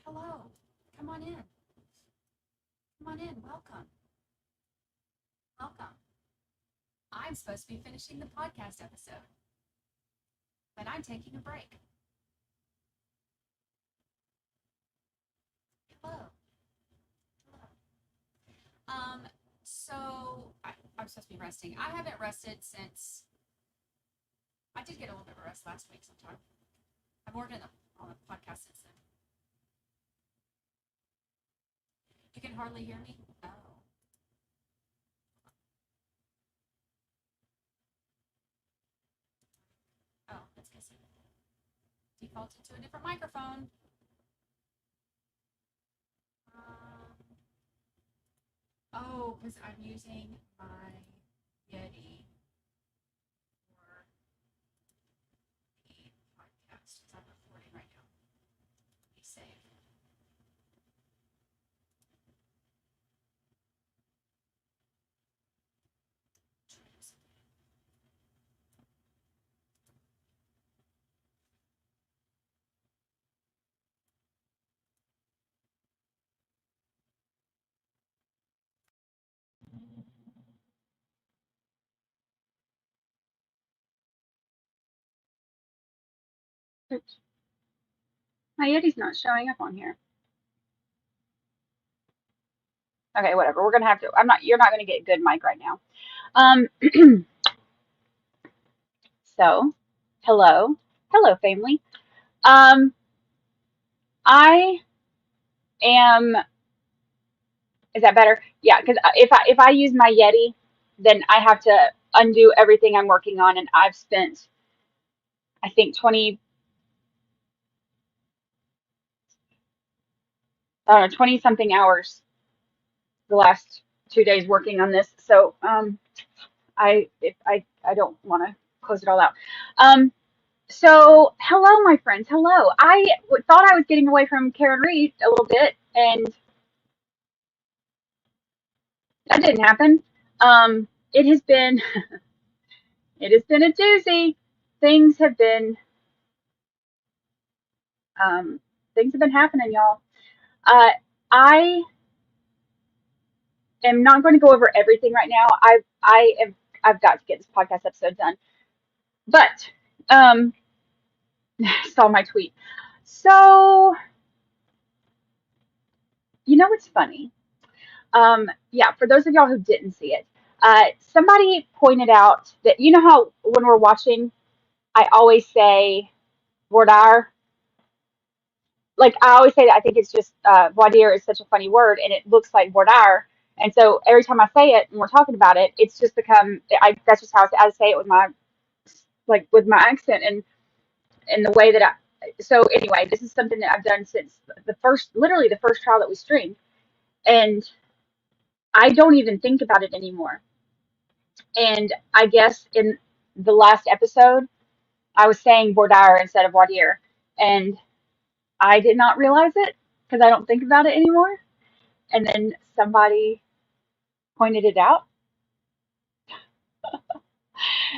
Hello. Come on in. Come on in. Welcome. Welcome. I'm supposed to be finishing the podcast episode, but I'm taking a break. Hello. Hello. I'm supposed to be resting. I haven't rested since I did get a little bit of rest last week sometime. I've worked on the podcast since then. You can hardly hear me? Oh. Oh, let's get it. Defaulted to a different microphone. Oh, because I'm using my Yeti for the podcast because I'm recording right now. Be safe. Oops. My Yeti's not showing up on here. Okay, whatever. We're gonna have to. You're not gonna get good mic right now. Um. So, hello, family. Um. I am. Is that better? Yeah. Because if I use my Yeti, then I have to undo everything I'm working on, and I've spent I think 20. I don't know, 20 something hours the last 2 days working on this. So I don't want to close it all out. Um. So, hello, my friends. Hello. Thought I was getting away from Karen Reed a little bit, and that didn't happen. It has been it has been a doozy. Things have been um, things have been happening, y'all. Uh, I am not going to go over everything right now. I've got to get this podcast episode done, but um, saw my tweet. So what's funny? Yeah, for those of y'all who didn't see it, somebody pointed out that how when we're watching, I always say voir. Like I always say that I think it's just voir dire is such a funny word, and it looks like voir. And so every time I say it and we're talking about it, it's just become that's just how I say it with my with my accent and the way that I. So anyway, this is something that I've done since literally the first trial that we streamed, and I don't even think about it anymore. And I guess in the last episode, I was saying voir dire instead of voir dire. And I did not realize it because I don't think about it anymore. And then somebody pointed it out.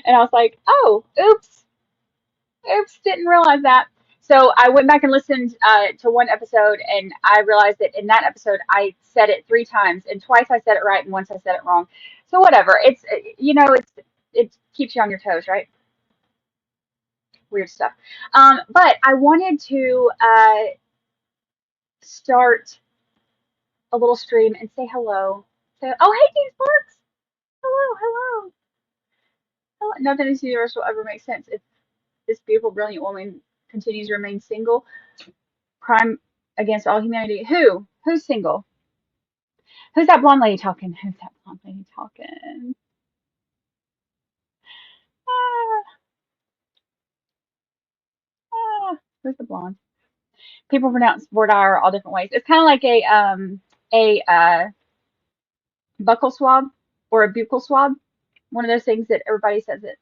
And I was like, oh, oops, didn't realize that. So I went back and listened to one episode, and I realized that in that episode, I said it 3 times, and twice I said it right, and once I said it wrong. So whatever. It keeps you on your toes, right? Weird stuff. But I wanted to start a little stream and say hello. Say, oh, hey, James Parks. Hello. Nothing in this universe will ever make sense if this beautiful, brilliant woman continues to remain single. Crime against all humanity. Who's single? Who's that blonde lady talking? Who's that blonde lady talking? Ah, who's the blonde? People pronounce Vordaer all different ways. It's kind of like a buccal swab or a buccal swab. One of those things that everybody says it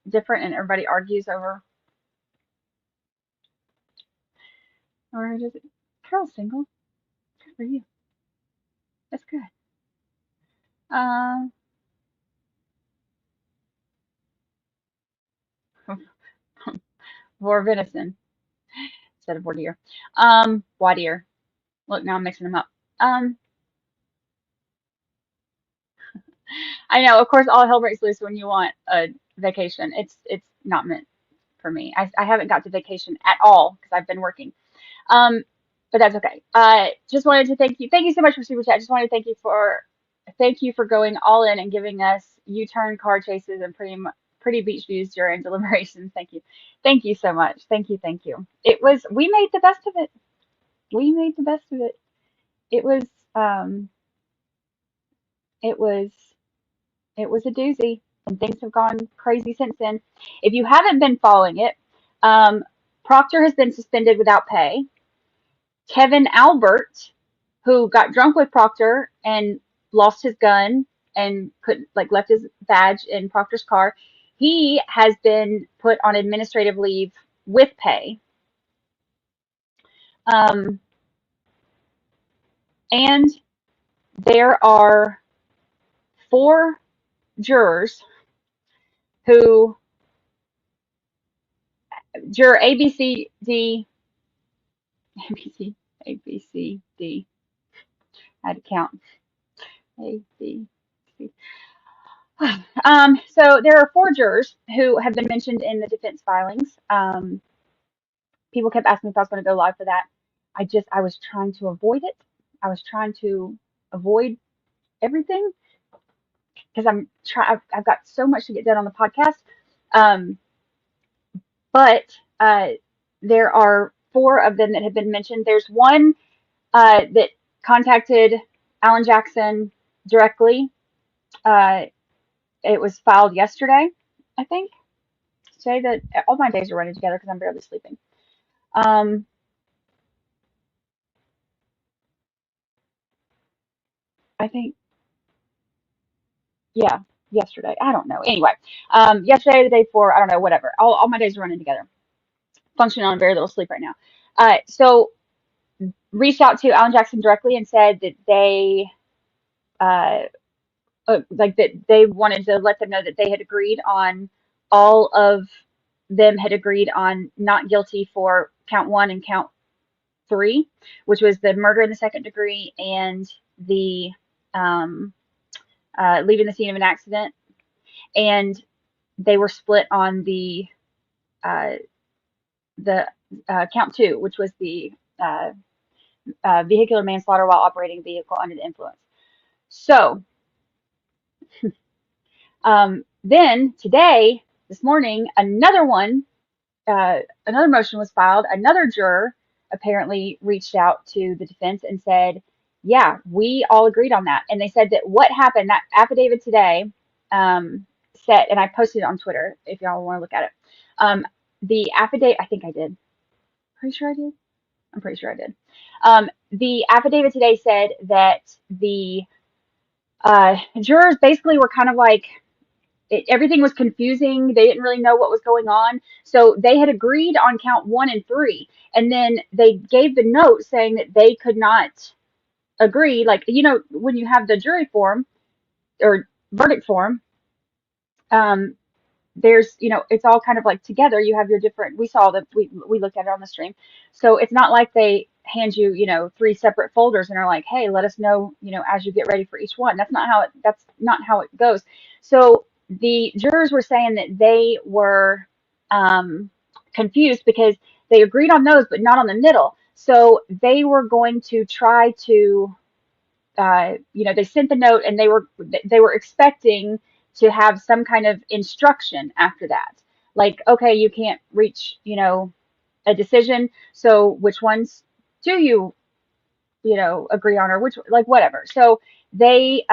different and everybody argues over. Or does it? Carol's single. Good for you. That's good. Um, vor venison instead of voir dire. Voir dire. Look, now I'm mixing them up. Um, I know, of course, all hell breaks loose when you want a vacation. It's not meant for me. I haven't got to vacation at all because I've been working. Um, but that's okay. Just wanted to thank you. Thank you so much for super chat. Just wanted to thank you for going all in and giving us U-turn car chases and pretty beach views during deliberations. Thank you so much. Thank you. We made the best of it. We made the best of it. It was um it was it was a doozy, and things have gone crazy since then. If you haven't been following it, um, Proctor has been suspended without pay. Kevin Albert, who got drunk with Proctor and lost his gun and could like left his badge in Proctor's car, he has been put on administrative leave with pay. Um, and there are four jurors who juror A B C D A B C A B C D. I had to count A B C. So there are four jurors who have been mentioned in the defense filings. People kept asking me if I was going to go live for that. I was trying to avoid it. I was trying to avoid everything because I've got so much to get done on the podcast. Um, but there are four of them that have been mentioned. There's one that contacted Alan Jackson directly. Uh, it was filed yesterday, I think. Say that all my days are running together because I'm barely sleeping. Um, I think, yeah, yesterday. I don't know. Anyway, yesterday, the day before, I don't know, whatever. All my days are running together. Functioning on very little sleep right now. So reached out to Alan Jackson directly and said that uh, like that they wanted to let them know that they had agreed on all of them had agreed on not guilty for count one and count three, which was the murder in the second degree and the um, leaving the scene of an accident. And they were split on uh, the count two, which was the uh, vehicular manslaughter while operating a vehicle under the influence. So then today, this morning, another motion was filed. Another juror apparently reached out to the defense and said, "Yeah, we all agreed on that." And they said that what happened, that affidavit today, said, and I posted it on Twitter if y'all want to look at it. The affidavit, I think I did. Pretty sure I did. I'm pretty sure I did. The affidavit today said that the jurors basically were kind of like everything was confusing. They didn't really know what was going on. So they had agreed on count one and three. And then they gave the note saying that they could not agree. Like, when you have the jury form or verdict form, um, there's, it's all kind of like together. You have your different, we saw that we looked at it on the stream. So it's not like they hand you, three separate folders and are like, hey, let us know, as you get ready for each one. That's not how it goes. So the jurors were saying that they were confused because they agreed on those, but not on the middle. So they were going to try to they sent the note and they were expecting to have some kind of instruction after that. Like, okay, you can't reach, a decision. So which ones do you, agree on or which, like, whatever. So they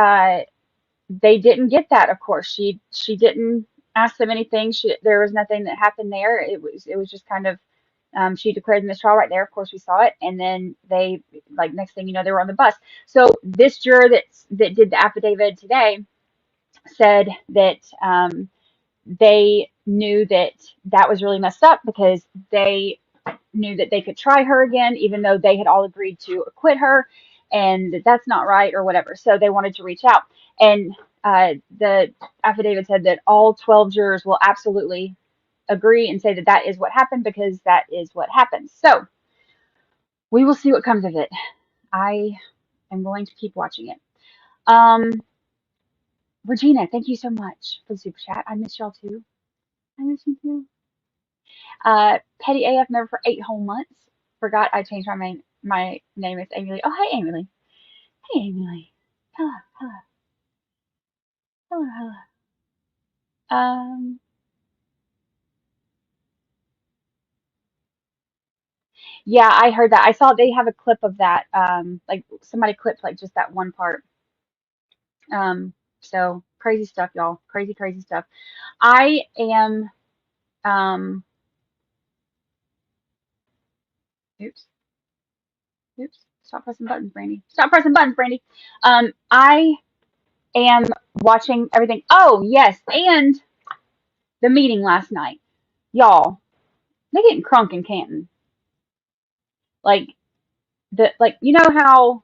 didn't get that, of course. She didn't ask them anything. There was nothing that happened there. It was just kind of she declared the mistrial right there. Of course, we saw it, and then they like next thing you know, they were on the bus. So this juror that did the affidavit today said that they knew that that was really messed up because they knew that they could try her again, even though they had all agreed to acquit her, and that's not right or whatever. So they wanted to reach out, and the affidavit said that all 12 jurors will absolutely agree and say that that is what happened because that is what happened. So we will see what comes of it. I am going to keep watching it. Um, Regina, thank you so much for the super chat. I miss y'all too. I miss you too. Petty AF member for 8 whole months. Forgot I changed my name is Amy Lee. Oh, hey Amy Lee. Hey Amy Lee. Hello, hello, hello, hello. Um, yeah, I heard that. I saw they have a clip of that. Like somebody clipped like just that one part. Um, so crazy stuff, y'all. Crazy, crazy stuff. I am. Um, oops, oops. Stop pressing buttons, Brandy. Stop pressing buttons, Brandy. I am watching everything. Oh yes, and the meeting last night, y'all. They getting crunk in Canton. Like you know how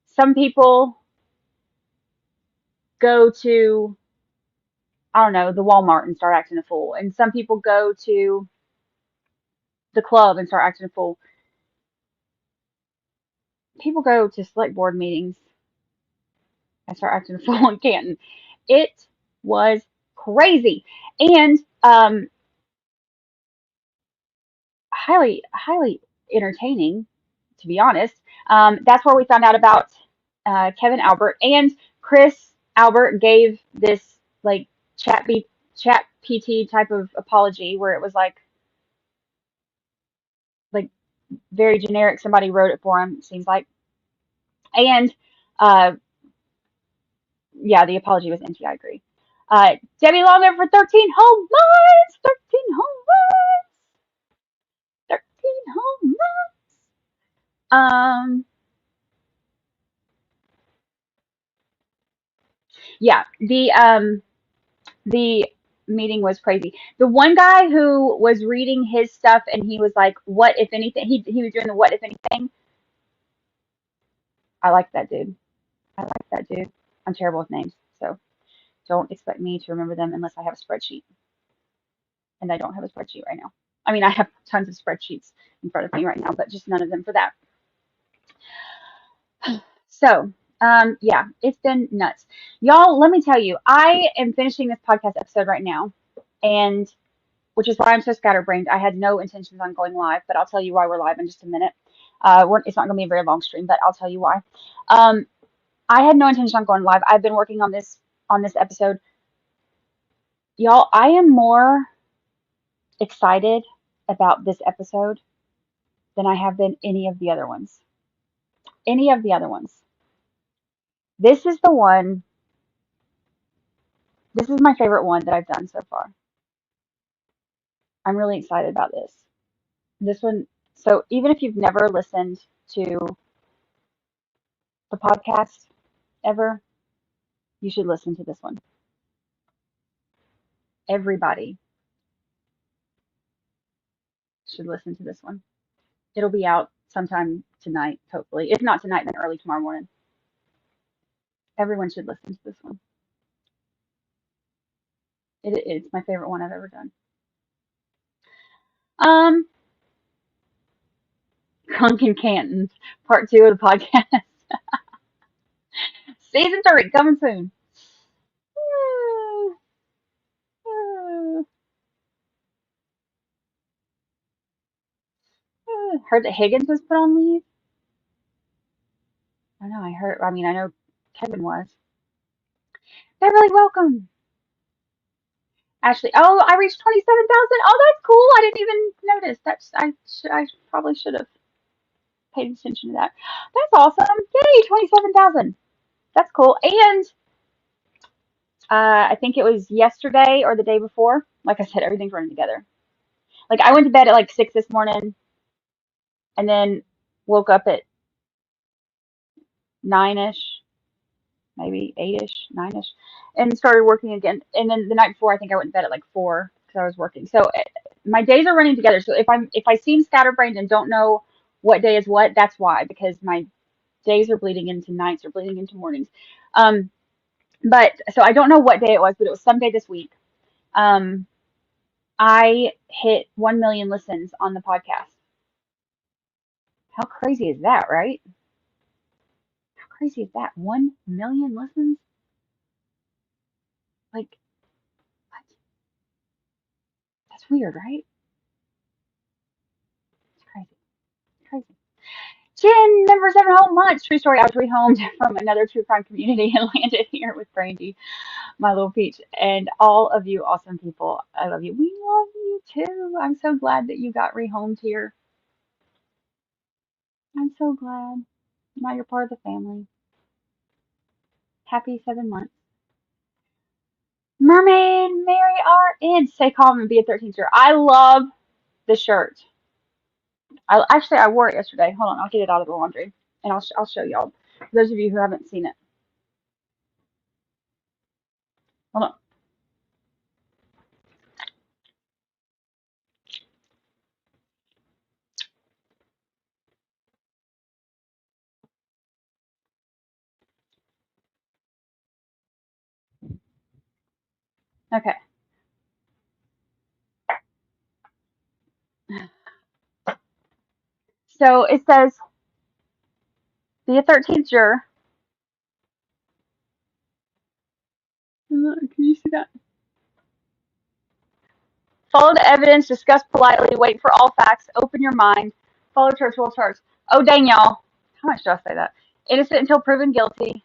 some people go to, I don't know, the Walmart and start acting a fool, and some people go to the club and start acting a fool. People go to select board meetings and start acting a fool in Canton. It was crazy and highly, highly entertaining, to be honest. That's where we found out about Kevin Albert, and Chris Albert gave this like chat PT type of apology where it was like very generic. Somebody wrote it for him, it seems like. And uh, yeah, the apology was empty. I agree. Debbie Longer for 13 whole months. 13 whole months. 13 whole months. Yeah, the meeting was crazy. The one guy who was reading his stuff and he was like, "What if anything?" He was doing the "what if anything." I like that dude. I like that dude. I'm terrible with names, so don't expect me to remember them unless I have a spreadsheet, and I don't have a spreadsheet right now. I mean, I have tons of spreadsheets in front of me right now, but just none of them for that. So, yeah, it's been nuts. Y'all, let me tell you, I am finishing this podcast episode right now, and which is why I'm so scatterbrained. I had no intentions on going live, but I'll tell you why we're live in just a minute. It's not going to be a very long stream, but I'll tell you why. Um, I had no intention on going live. I've been working on this episode. Y'all, I am more excited about this episode than I have been any of the other ones. Any of the other ones. This is the one, this is my favorite one that I've done so far. I'm really excited about this. This one, so even if you've never listened to the podcast ever, you should listen to this one. Everybody should listen to this one. It'll be out sometime tonight, hopefully. If not tonight, then early tomorrow morning. Everyone should listen to this one. It's my favorite one I've ever done. Um, Drunken Cantons, part 2 of the podcast. Season 3 coming soon. Heard that Higgins was put on leave. I know. I know Kevin was. Beverly, welcome. Ashley, oh, I reached 27,000. Oh, that's cool. I didn't even notice. I probably should have paid attention to that. That's awesome. Yay, 27,000. That's cool. And I think it was yesterday or the day before. Like I said, everything's running together. Like I went to bed at like 6 this morning and then woke up at 9ish, maybe 8ish, 9ish, and started working again. And then the night before, I think I went to bed at like 4 because I was working. So my days are running together. So if I seem scatterbrained and don't know what day is what, that's why, because my days are bleeding into nights or bleeding into mornings. Um, but so I don't know what day it was, but it was someday this week. Um, I hit 1 million listens on the podcast. How crazy is that, right? crazy is that? 1 million listens? Like, what? That's weird, right? It's crazy. Crazy. 10 members every whole month. True story. I was rehomed from another true crime community and landed here with Brandy, my little peach, and all of you awesome people. I love you. We love you too. I'm so glad that you got rehomed here. I'm so glad. Now you're part of the family. Happy 7 months. Mermaid Mary RN. Stay calm and be a 13th year. I love the shirt. I wore it yesterday. Hold on, I'll get it out of the laundry and I'll show y'all. For those of you who haven't seen it. Hold on. Okay. So it says, be a 13th juror. Can you see that? Follow the evidence, discuss politely, wait for all facts, open your mind, follow church will charge. Oh, dang, y'all. How much do I say that? Innocent until proven guilty.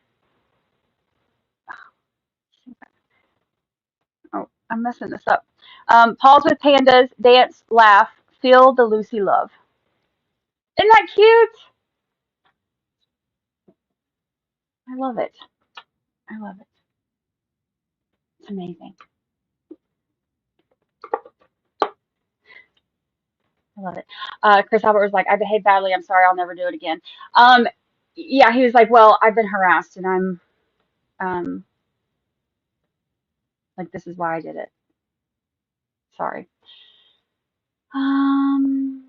Oh, I'm messing this up. Pause with pandas, dance, laugh, feel the Lucy love. Isn't that cute? I love it. I love it. It's amazing. I love it. Chris Albert was like, I behaved badly. I'm sorry. I'll never do it again. Um, yeah, he was like, well, I've been harassed and I'm um, like, this is why I did it. Sorry. Um,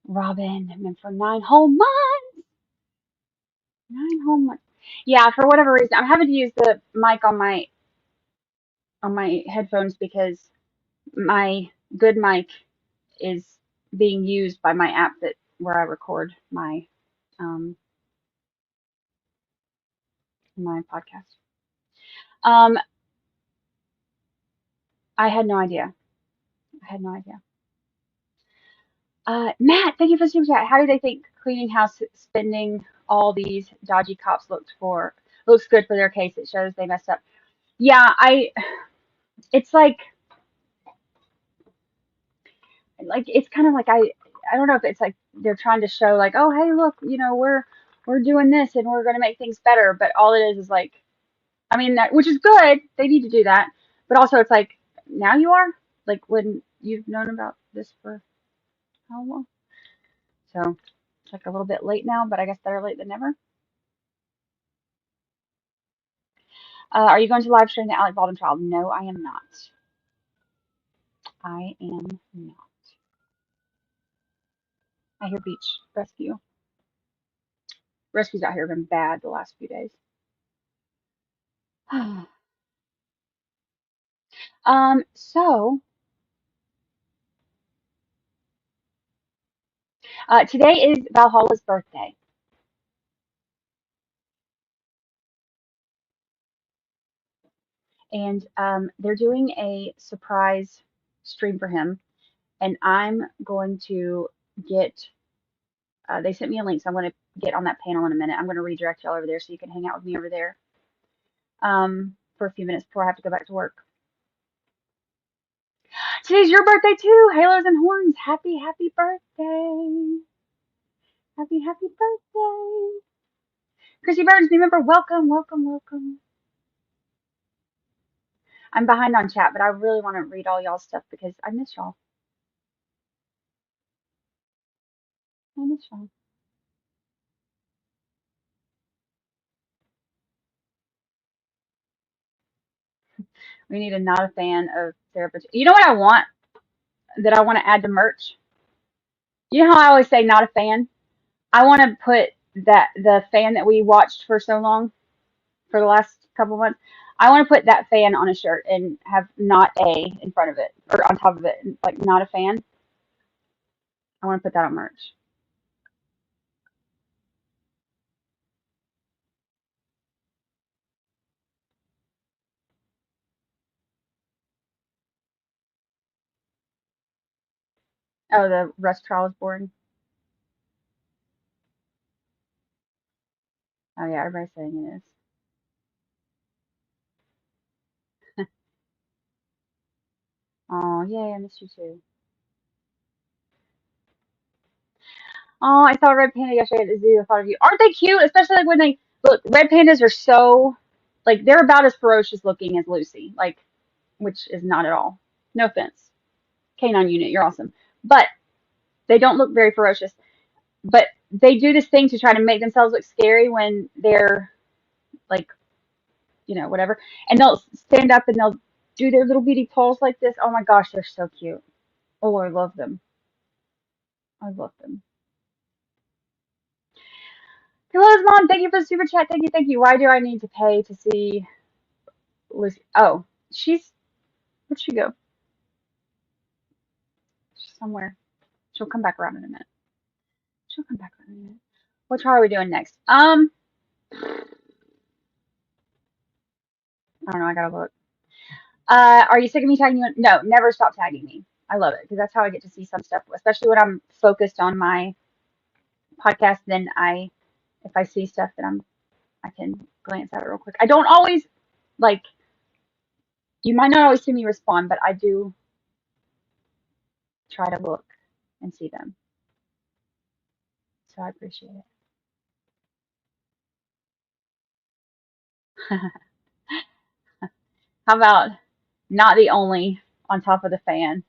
Robin, I've been for 9 whole months. 9 whole months. Yeah, for whatever reason, I'm having to use the mic on my headphones because my good mic is being used by my app that where I record um my podcast. Um, I had no idea. I had no idea. Matt, thank you for the super chat. How do they think cleaning house spending all these dodgy cops looks good for their case? It shows they messed up. Yeah, it's like it's kind of like I don't know if it's like they're trying to show like, oh hey look, we're doing this and we're gonna make things better, but all it is like, I mean that, which is good. They need to do that, but also it's like now you are like when you've known about this for how long? So it's like a little bit late now, but I guess better late than never. Are you going to live stream the Alec Baldwin trial? No, I am not. I am not. I hear beach rescue. Rescues out here have been bad the last few days. So today is Valhalla's birthday, and they're doing a surprise stream for him, and I'm going to get. They sent me a link, so I'm going to get on that panel in a minute. I'm going to redirect y'all over there so you can hang out with me over there for a few minutes before I have to go back to work. Today's your birthday too. Halos and horns. Happy, happy birthday. Happy, happy birthday. Chrissy Burns, new member. Welcome, welcome, welcome. I'm behind on chat, but I really want to read all y'all's stuff because I miss y'all. I miss y'all. We need a not a fan of therapist. You know what I want that I want to add to merch? You know how I always say not a fan? I want to put that the fan that we watched for so long for the last couple of months. I want to put that fan on a shirt and have not a in front of it or on top of it, like not a fan. I want to put that on merch. Oh, the rest trial is boring. Oh yeah, everybody's saying it is. Oh, yay, I miss you too. Oh, I saw a red panda yesterday at the zoo. I thought of you. Aren't they cute? Especially like when they look. Red pandas are so like they're about as ferocious looking as Lucy, like which is not at all. No offense, canine unit, you're awesome, but they don't look very ferocious. But they do this thing to try to make themselves look scary when they're like whatever, and they'll stand up and they'll do their little bitty paws like this. Oh my gosh, they're so cute. Oh, I love them. I love them. Hello, Mom. Thank you for the super chat. Thank you. Thank you. Why do I need to pay to see Lucy? Oh, where'd she go? She's somewhere. She'll come back around in a minute. She'll come back around in a minute. What trial are we doing next? I don't know. I gotta look. Are you sick of me tagging you? No, never stop tagging me. I love it because that's how I get to see some stuff, especially when I'm focused on my podcast. Then if I see stuff that I can glance at it real quick. I don't always like. You might not always see me respond, but I do try to look and see them. So I appreciate it. How about not the only on top of the fan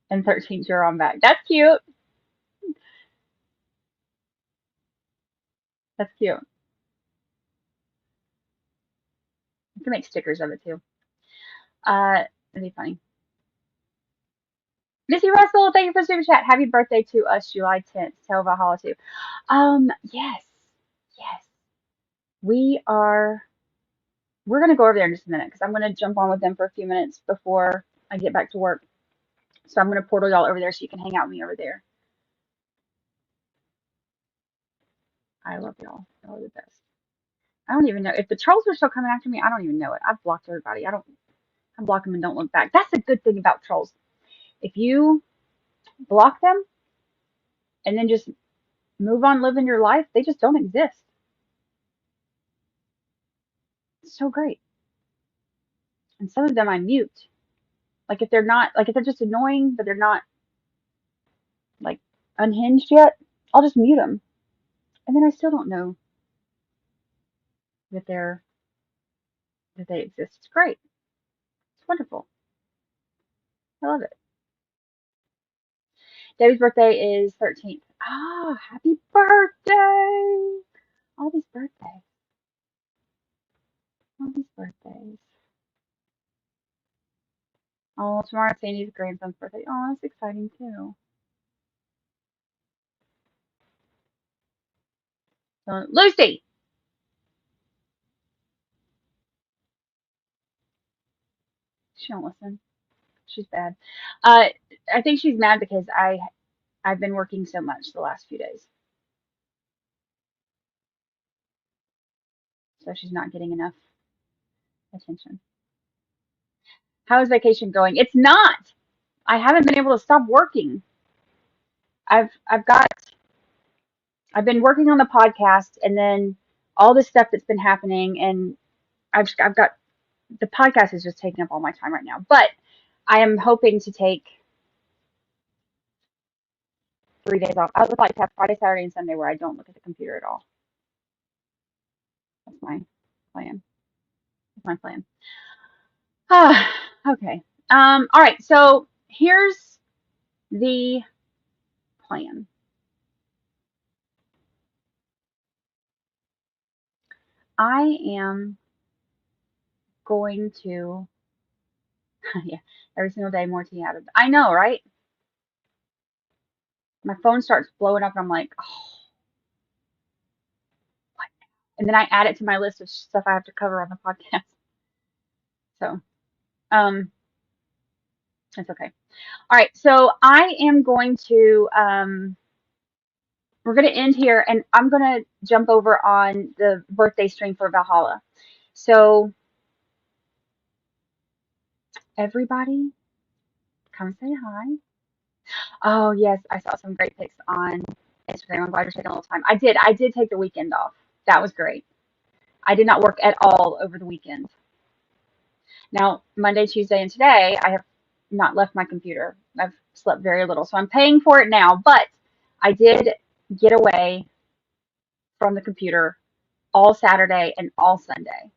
and 13th year on back? That's cute. That's cute. You can make stickers of it too. It'd be funny. Missy Russell, thank you for super chat. Happy birthday to us, July 10th. Tell Valhalla too. Yes, yes. We are. We're gonna go over there in just a minute because I'm gonna jump on with them for a few minutes before I get back to work. So I'm gonna portal y'all over there so you can hang out with me over there. I love y'all. Y'all are the best. I don't even know if the trolls are still coming after me. I don't even know it. I've blocked everybody. I block them and don't look back. That's a good thing about trolls. If you block them and then just move on living your life, they just don't exist. It's so great. And some of them I mute. Like if they're not like if they're just annoying, but they're not like unhinged yet, I'll just mute them. And then I still don't know that they exist. It's great. It's wonderful. I love it. Debbie's birthday is 13th. Ah, happy birthday! All these birthdays. All these birthdays. Oh, tomorrow's Sandy's grandson's birthday. Oh, that's exciting too. So, Lucy! She don't listen. She's bad. Uh, I think she's mad because I've been working so much the last few days, so she's not getting enough attention. How is vacation going? It's not. I haven't been able to stop working. I've got I've been working on the podcast and then all this stuff that's been happening and I've got the podcast is just taking up all my time right now. But I am hoping to take 3 days off. I would like to have Friday, Saturday, and Sunday where I don't look at the computer at all. That's my plan. That's my plan. Ah, okay. All right. So here's the plan. I am going to, yeah, every single day more tea out of. I know, right? My phone starts blowing up, and I'm like, oh, what? And then I add it to my list of stuff I have to cover on the podcast. So, um, it's okay. All right. So I am going to, we're going to end here, and I'm going to jump over on the birthday stream for Valhalla. So everybody, come say hi. Oh yes, I saw some great pics on Instagram. I'm glad you're taking a little time. I did take the weekend off. That was great. I did not work at all over the weekend. Now, Monday, Tuesday, and today, I have not left my computer. I've slept very little, so I'm paying for it now. But I did get away from the computer all Saturday and all Sunday,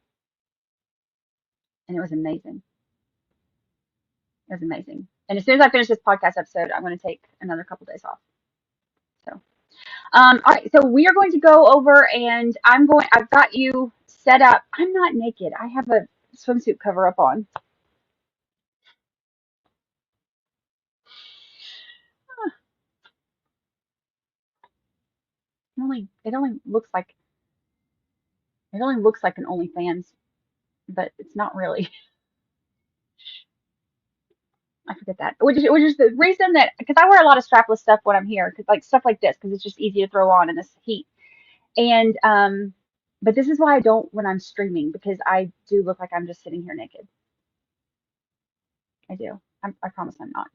and it was amazing. It was amazing. And as soon as I finish this podcast episode, I'm going to take another couple days off. So, all right. So we are going to go over, and I've got you set up. I'm not naked. I have a swimsuit cover up on. It only looks like an OnlyFans, but it's not really. I forget that. Which is the reason that because I wear a lot of strapless stuff when I'm here, cause, like stuff like this, because it's just easy to throw on in this heat. And but this is why I don't when I'm streaming because I do look like I'm just sitting here naked. I do. I promise I'm not.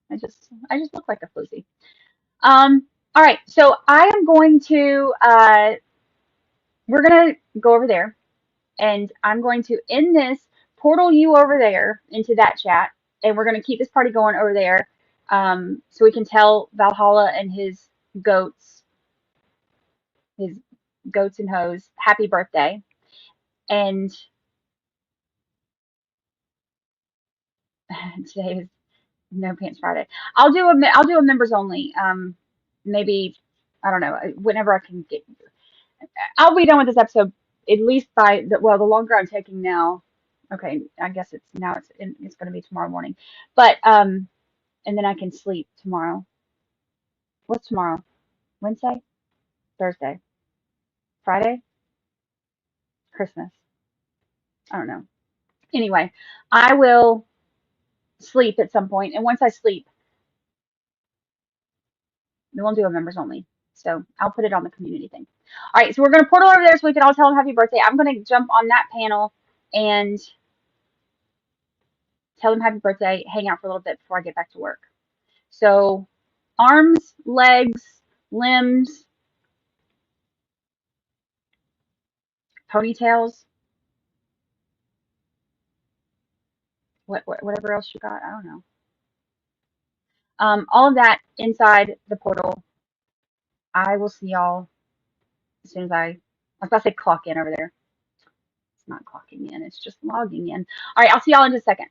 I just look like a floozy. All right. So I am going to we're gonna go over there, and I'm going to end this, portal you over there into that chat, and we're going to keep this party going over there, so we can tell Valhalla and goats, his goats and hoes, happy birthday. And today is No Pants Friday. I'll do a members only. Maybe I don't know whenever I can get. I'll be done with this episode at least the longer I'm taking now. Okay, I guess it's going to be tomorrow morning, but and then I can sleep tomorrow. What's tomorrow? Wednesday? Thursday? Friday? Christmas? I don't know. Anyway, I will sleep at some point, and once I sleep, then we'll do a members only. So I'll put it on the community thing. All right, so we're going to portal over there so we can all tell them happy birthday. I'm going to jump on that panel and tell them happy birthday, hang out for a little bit before I get back to work. So arms, legs, limbs, ponytails, whatever else you got. I don't know. All of that inside the portal. I will see y'all as soon as I was about to say clock in over there. It's not clocking in, it's just logging in. All right, I'll see y'all in just a second.